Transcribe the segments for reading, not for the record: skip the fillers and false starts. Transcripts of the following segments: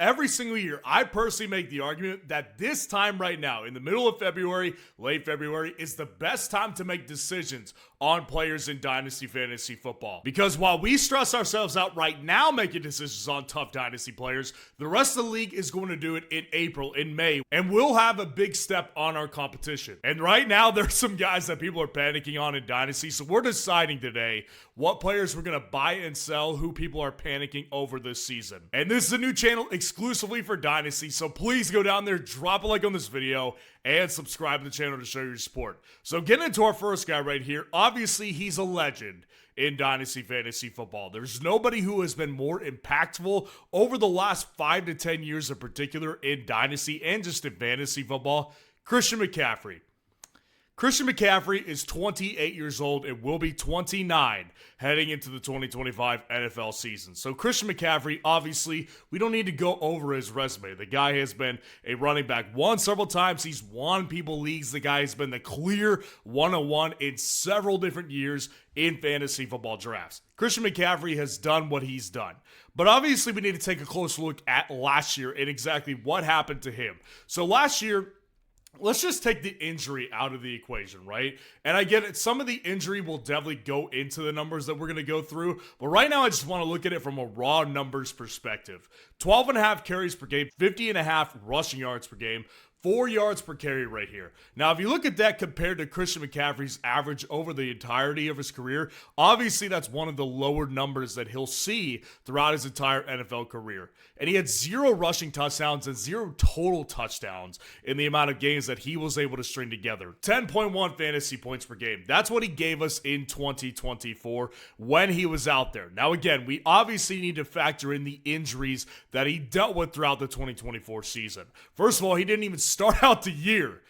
every single year, I personally make the argument that this time right now, in the middle of February, late February, is the best time to make decisions on players in Dynasty Fantasy Football. Because while we stress ourselves out right now making decisions on tough Dynasty players, the rest of the league is going to do it in April, in May, and we'll have a big step on our competition. And right now, there's some guys that people are panicking on in Dynasty, so we're deciding today what players we're going to buy and sell, who people are panicking over this season. And this is a new channel exclusively for Dynasty, so please go down there, drop a like on this video, and subscribe to the channel to show your support. So getting into our first guy right here, obviously he's a legend in Dynasty Fantasy Football. There's nobody who has been more impactful over the last 5 to 10 years in particular in Dynasty and just in Fantasy Football, Christian McCaffrey. Christian McCaffrey is 28 years old and will be 29 heading into the 2025 NFL season. So Christian McCaffrey, obviously, we don't need to go over his resume. The guy has been a running back one several times. He's won people leagues. The guy has been the clear 101 in several different years in fantasy football drafts. Christian McCaffrey has done what he's done. But obviously, we need to take a close look at last year and exactly what happened to him. So last year, let's just take the injury out of the equation, right? And I get it. Some of the injury will definitely go into the numbers that we're going to go through. But right now, I just want to look at it from a raw numbers perspective. 12.5 carries per game, 50.5 rushing yards per game, 4 yards per carry right here. Now, if you look at that compared to Christian McCaffrey's average over the entirety of his career, obviously that's one of the lower numbers that he'll see throughout his entire NFL career. And he had 0 rushing touchdowns and 0 total touchdowns in the amount of games that he was able to string together. 10.1 fantasy points per game. That's what he gave us in 2024 when he was out there. Now, again, we obviously need to factor in the injuries that he dealt with throughout the 2024 season. First of all, he didn't even start out the year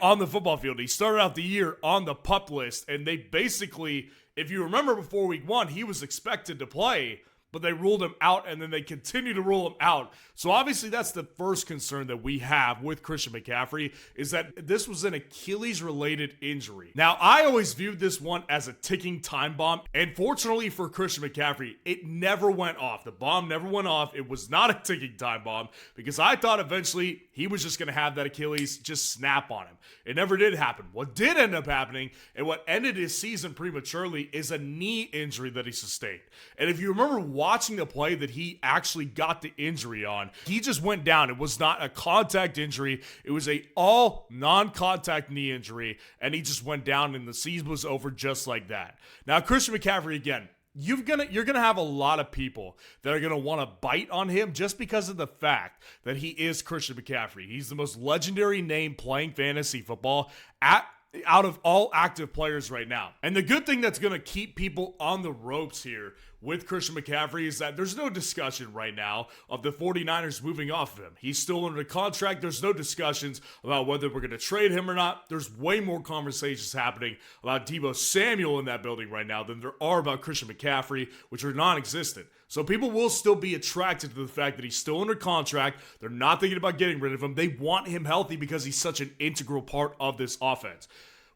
on the football field. He started out the year on the PUP list, and they basically, if you remember before week 1, he was expected to play, but they ruled him out, and then they continue to rule him out. So obviously that's the first concern that we have with Christian McCaffrey, is that this was an Achilles-related injury. Now, I always viewed this one as a ticking time bomb, and fortunately for Christian McCaffrey, it never went off. The bomb never went off. It was not a ticking time bomb, because I thought eventually he was just going to have that Achilles just snap on him. It never did happen. What did end up happening, and what ended his season prematurely, is a knee injury that he sustained. And if you remember watching the play that he actually got the injury on, he just went down. It was not a contact injury. It was a all non-contact knee injury, and he just went down, and the season was over just like that. Now, Christian McCaffrey, again, you're gonna have a lot of people that are gonna want to bite on him just because of the fact that he is Christian McCaffrey. He's the most legendary name playing fantasy football out of all active players right now. And the good thing that's going to keep people on the ropes here with Christian McCaffrey is that there's no discussion right now of the 49ers moving off of him. He's still under contract. There's no discussions about whether we're going to trade him or not. There's way more conversations happening about Deebo Samuel in that building right now than there are about Christian McCaffrey, which are non-existent. So people will still be attracted to the fact that he's still under contract. They're not thinking about getting rid of him. They want him healthy because he's such an integral part of this offense.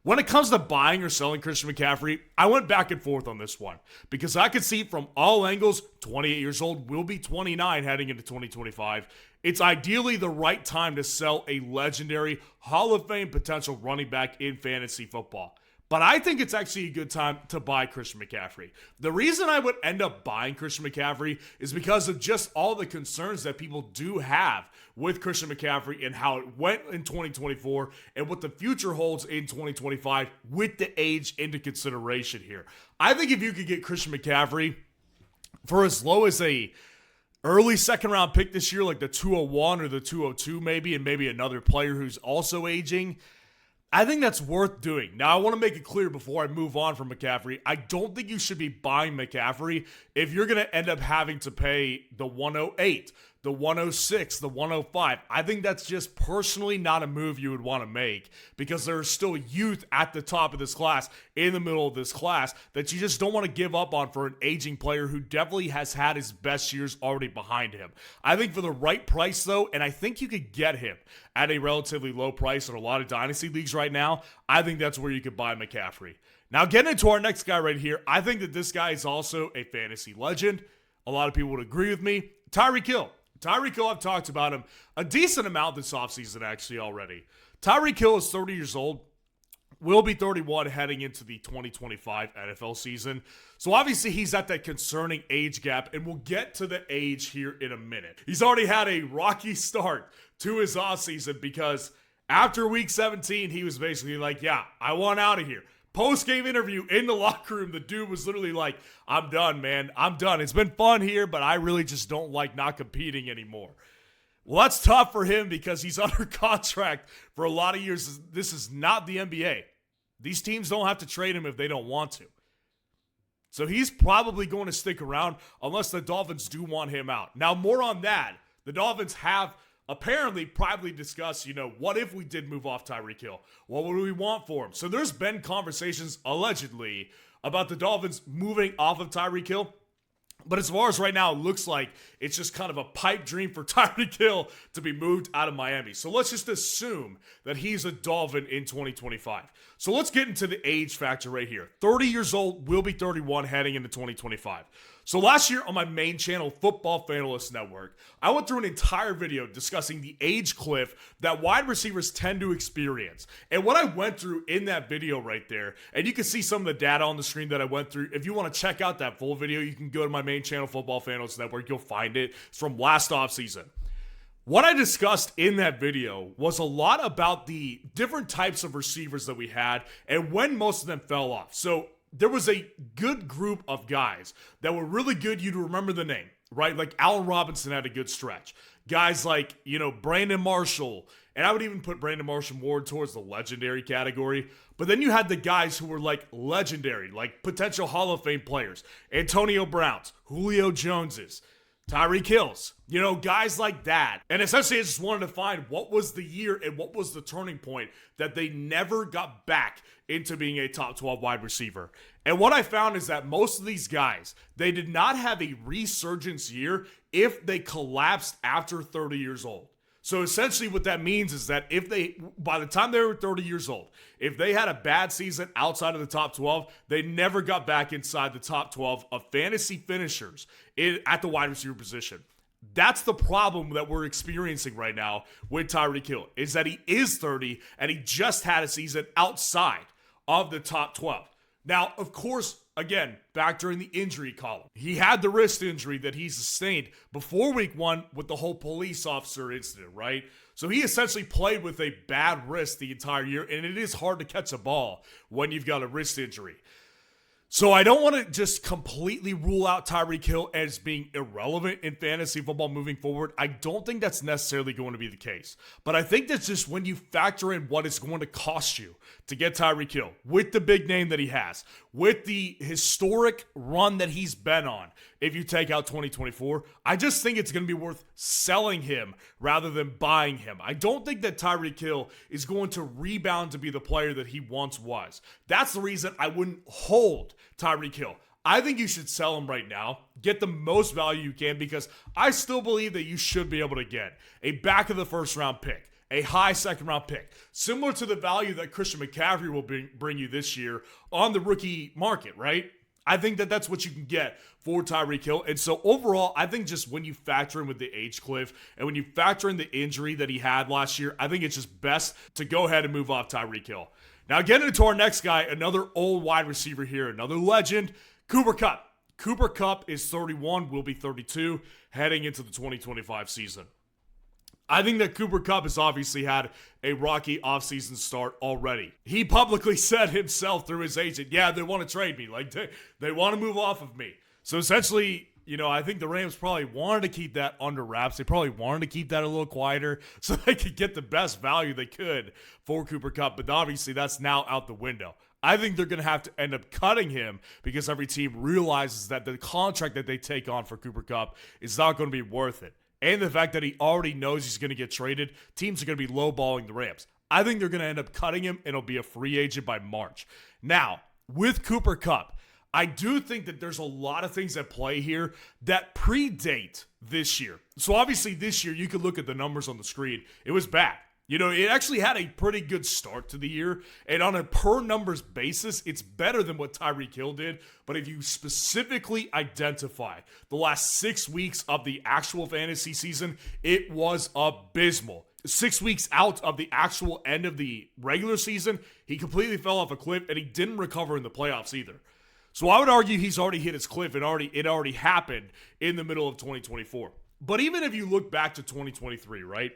When it comes to buying or selling Christian McCaffrey, I went back and forth on this one because I could see from all angles, 28 years old, will be 29 heading into 2025. It's ideally the right time to sell a legendary Hall of Fame potential running back in fantasy football. But I think it's actually a good time to buy Christian McCaffrey. The reason I would end up buying Christian McCaffrey is because of just all the concerns that people do have with Christian McCaffrey and how it went in 2024 and what the future holds in 2025 with the age into consideration here. I think if you could get Christian McCaffrey for as low as a early second round pick this year, like the 201 or the 202 maybe, and maybe another player who's also aging, I think that's worth doing. Now, I want to make it clear before I move on from McCaffrey, I don't think you should be buying McCaffrey if you're going to end up having to pay the 108, the 106, the 105. I think that's just personally not a move you would want to make because there's still youth at the top of this class, in the middle of this class, that you just don't want to give up on for an aging player who definitely has had his best years already behind him. I think for the right price, though, and I think you could get him at a relatively low price in a lot of dynasty leagues right now, I think that's where you could buy McCaffrey. Now, getting into our next guy right here, I think that this guy is also a fantasy legend. A lot of people would agree with me. Tyreek Hill. Tyreek Hill, I've talked about him a decent amount this offseason actually already. Tyreek Hill is 30 years old. Will be 31 heading into the 2025 NFL season. So obviously he's at that concerning age gap, and we'll get to the age here in a minute. He's already had a rocky start to his offseason because after week 17, he was basically like, yeah, I want out of here. Post-game interview in the locker room, the dude was literally like, I'm done, man. I'm done. It's been fun here, but I really just don't like not competing anymore. Well, that's tough for him because he's under contract for a lot of years. This is not the NBA. These teams don't have to trade him if they don't want to. So he's probably going to stick around unless the Dolphins do want him out. Now, more on that. The Dolphins have apparently privately discussed, what if we did move off Tyreek Hill? What would we want for him? So there's been conversations, allegedly, about the Dolphins moving off of Tyreek Hill. But as far as right now, it looks like it's just kind of a pipe dream for Tyreek Hill to be moved out of Miami. So let's just assume that he's a Dolphin in 2025. So let's get into the age factor right here. 30 years old, will be 31 heading into 2025. So last year on my main channel, Football Fanalysts Network, I went through an entire video discussing the age cliff that wide receivers tend to experience. And what I went through in that video right there, and you can see some of the data on the screen that I went through. If you want to check out that full video, you can go to my main channel, Football Fanalysts Network. You'll find it. It's from last offseason. What I discussed in that video was a lot about the different types of receivers that we had and when most of them fell off. So there was a good group of guys that were really good. You'd remember the name, right? Like Allen Robinson had a good stretch. Guys like, Brandon Marshall, and I would even put Brandon Marshall more towards the legendary category. But then you had the guys who were like legendary, like potential Hall of Fame players. Antonio Browns, Julio Joneses, Tyreek Hills, guys like that. And essentially I just wanted to find what was the year and what was the turning point that they never got back into being a top 12 wide receiver. And what I found is that most of these guys, they did not have a resurgence year if they collapsed after 30 years old. So essentially what that means is that by the time they were 30 years old, if they had a bad season outside of the top 12, they never got back inside the top 12 of fantasy finishers at the wide receiver position. That's the problem that we're experiencing right now with Tyreek Hill, is that he is 30 and he just had a season outside of the top 12. Now, of course, again, back during the injury column, he had the wrist injury that he sustained before week 1 with the whole police officer incident, right? So he essentially played with a bad wrist the entire year, and it is hard to catch a ball when you've got a wrist injury. So I don't want to just completely rule out Tyreek Hill as being irrelevant in fantasy football moving forward. I don't think that's necessarily going to be the case. But I think that's just when you factor in what it's going to cost you to get Tyreek Hill with the big name that he has, with the historic run that he's been on. If you take out 2024, I just think it's going to be worth selling him rather than buying him. I don't think that Tyreek Hill is going to rebound to be the player that he once was. That's the reason I wouldn't hold Tyreek Hill. I think you should sell him right now, get the most value you can, because I still believe that you should be able to get a back of the first round pick, a high second round pick, similar to the value that Christian McCaffrey will bring you this year on the rookie market, right? I think that that's what you can get for Tyreek Hill. And so overall, I think just when you factor in with the age cliff and when you factor in the injury that he had last year, I think it's just best to go ahead and move off Tyreek Hill. Now getting into our next guy, another old wide receiver here, another legend, Cooper Kupp. Cooper Kupp is 31, will be 32, heading into the 2025 season. I think that Cooper Kupp has obviously had a rocky offseason start already. He publicly said himself through his agent, yeah, they want to trade me. Like, they want to move off of me. So essentially, I think the Rams probably wanted to keep that under wraps. They probably wanted to keep that a little quieter so they could get the best value they could for Cooper Kupp. But obviously, that's now out the window. I think they're going to have to end up cutting him because every team realizes that the contract that they take on for Cooper Kupp is not going to be worth it. And the fact that he already knows he's going to get traded, teams are going to be lowballing the Rams. I think they're going to end up cutting him, and he'll be a free agent by March. Now, with Cooper Kupp, I do think that there's a lot of things at play here that predate this year. So obviously this year, you could look at the numbers on the screen. It was bad. You know, it actually had a pretty good start to the year, and on a per numbers basis, it's better than what Tyreek Hill did. But if you specifically identify the last 6 weeks of the actual fantasy season, it was abysmal. 6 weeks out of the actual end of the regular season, he completely fell off a cliff, and he didn't recover in the playoffs either. So I would argue he's already hit his cliff, and it already happened in the middle of 2024. But even if you look back to 2023, right?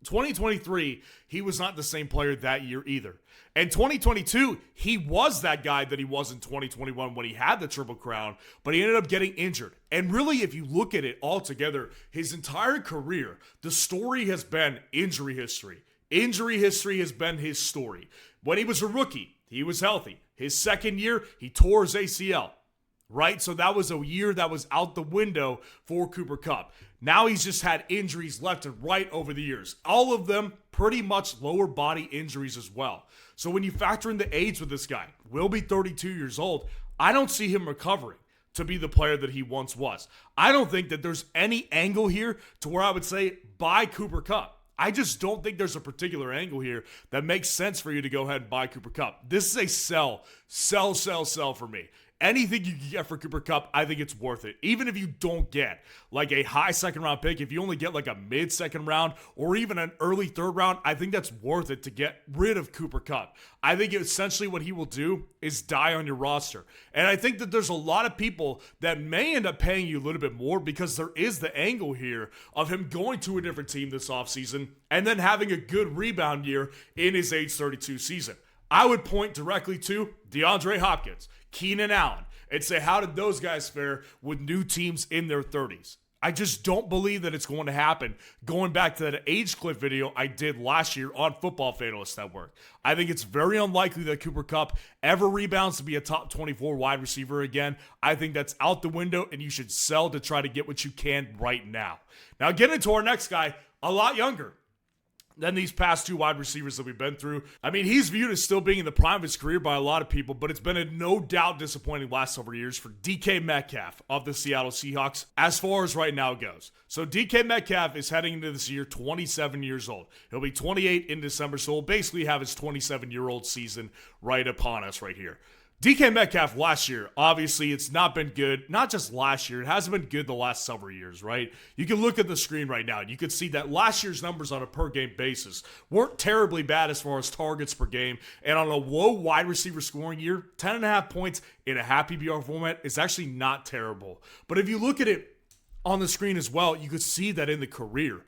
2023, he was not the same player that year either. And 2022, he was that guy that he was in 2021 when he had the Triple Crown, but he ended up getting injured. And really, if you look at it all together, his entire career, the story has been injury history. Injury history has been his story. When he was a rookie, he was healthy. His second year, he tore his ACL. Right? So that was a year that was out the window for Cooper Kupp. Now he's just had injuries left and right over the years. All of them pretty much lower body injuries as well. So when you factor in the age with this guy, will be 32 years old, I don't see him recovering to be the player that he once was. I don't think that there's any angle here to where I would say buy Cooper Kupp. I just don't think there's a particular angle here that makes sense for you to go ahead and buy Cooper Kupp. This is a sell for me. Anything you can get for Cooper Kupp, I think it's worth it. Even if you don't get like a high second round pick, if you only get like a mid second round or even an early third round, I think that's worth it to get rid of Cooper Kupp. I think essentially what he will do is die on your roster. And I think that there's a lot of people that may end up paying you a little bit more because there is the angle here of him going to a different team this offseason and then having a good rebound year in his age 32 season. I would point directly to DeAndre Hopkins, Keenan Allen, and say, how did those guys fare with new teams in their 30s? I just don't believe that it's going to happen. Going back to that age clip video I did last year on Football Fanalysts Network, I think it's very unlikely that Cooper Kupp ever rebounds to be a top 24 wide receiver again. I think that's out the window, and you should sell to try to get what you can right now. Now, getting into our next guy, a lot younger than these past two wide receivers that we've been through. I mean, he's viewed as still being in the prime of his career by a lot of people, but it's been a no doubt disappointing last several years for DK Metcalf of the Seattle Seahawks as far as right now goes. So DK Metcalf is heading into this year 27 years old. He'll be 28 in December, so he'll basically have his 27-year-old season right upon us right here. DK Metcalf last year, obviously it's not been good. Not just last year, it hasn't been good the last several years, right? You can look at the screen right now and you can see that last year's numbers on a per game basis weren't terribly bad as far as targets per game. And on a low wide receiver scoring year, 10.5 points in a happy PPR format is actually not terrible. But if you look at it on the screen as well, you could see that in the career,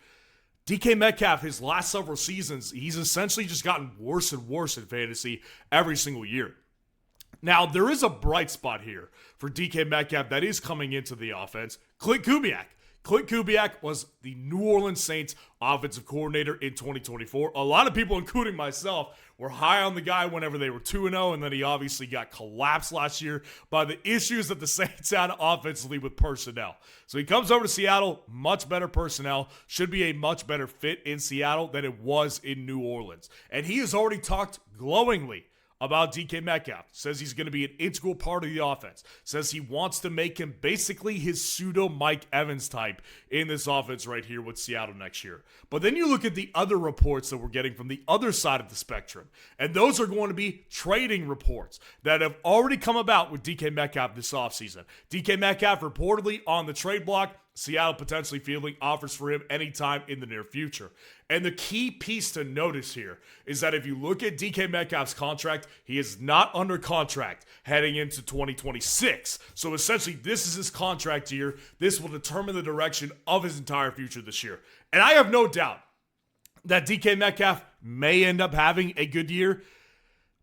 DK Metcalf, his last several seasons, he's essentially just gotten worse and worse in fantasy every single year. Now, there is a bright spot here for DK Metcalf that is coming into the offense. Clint Kubiak. Clint Kubiak was the New Orleans Saints offensive coordinator in 2024. A lot of people, including myself, were high on the guy whenever they were 2-0, and then he obviously got collapsed last year by the issues that the Saints had offensively with personnel. So he comes over to Seattle, much better personnel, should be a much better fit in Seattle than it was in New Orleans. And he has already talked glowingly about DK Metcalf. Says he's going to be an integral part of the offense. Says he wants to make him basically his pseudo Mike Evans type in this offense right here with Seattle next year. But then you look at the other reports that we're getting from the other side of the spectrum, and those are going to be trading reports that have already come about with DK Metcalf this offseason. DK Metcalf reportedly on the trade block, Seattle potentially fielding offers for him anytime in the near future. And the key piece to notice here is that if you look at DK Metcalf's contract, he is not under contract heading into 2026. So essentially, this is his contract year. This will determine the direction of his entire future this year. And I have no doubt that DK Metcalf may end up having a good year,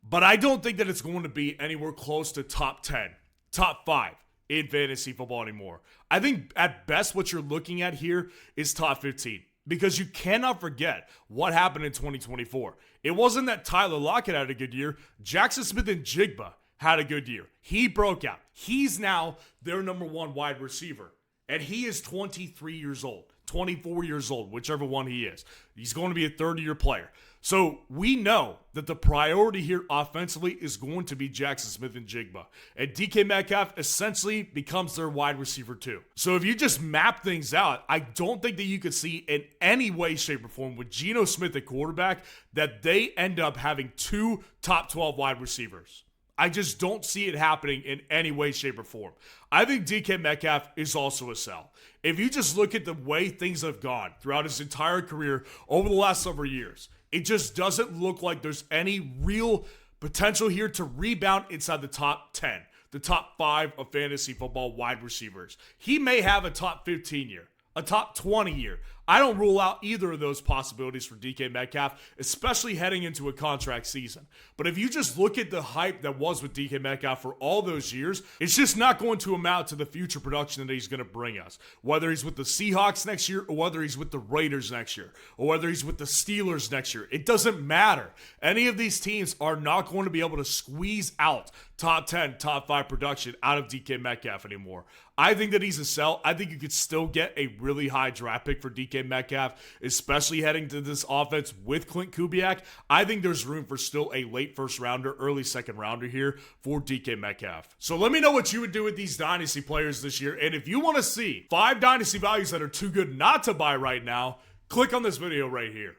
but I don't think that it's going to be anywhere close to top 10, top 5. In fantasy football anymore. I think at best what you're looking at here is top 15 because you cannot forget what happened in 2024. It wasn't that Tyler Lockett had a good year. Jackson Smith-Njigba had a good year. He broke out. He's now their number one wide receiver, and he is 23 years old. 24 years old, whichever one he is. He's going to be a third-year player. So we know that the priority here offensively is going to be Jackson Smith and Jigba. And DK Metcalf essentially becomes their wide receiver too. So if you just map things out, I don't think that you could see in any way, shape, or form with Geno Smith at quarterback that they end up having 2 top 12 wide receivers. I just don't see it happening in any way, shape, or form. I think DK Metcalf is also a sell. If you just look at the way things have gone throughout his entire career over the last several years, it just doesn't look like there's any real potential here to rebound inside the top 10, the top 5 of fantasy football wide receivers. He may have a top 15 year, a top 20 year. I don't rule out either of those possibilities for DK Metcalf, especially heading into a contract season. But if you just look at the hype that was with DK Metcalf for all those years, it's just not going to amount to the future production that he's going to bring us. Whether he's with the Seahawks next year, or whether he's with the Raiders next year, or whether he's with the Steelers next year, it doesn't matter. Any of these teams are not going to be able to squeeze out top 10, top 5 production out of DK Metcalf anymore. I think that he's a sell. I think you could still get a really high draft pick for DK Metcalf, especially heading to this offense with Clint Kubiak. I think there's room for still a late first rounder, early second rounder here for DK Metcalf. So let me know what you would do with these dynasty players this year. And if you want to see 5 dynasty values that are too good not to buy right now, click on this video right here.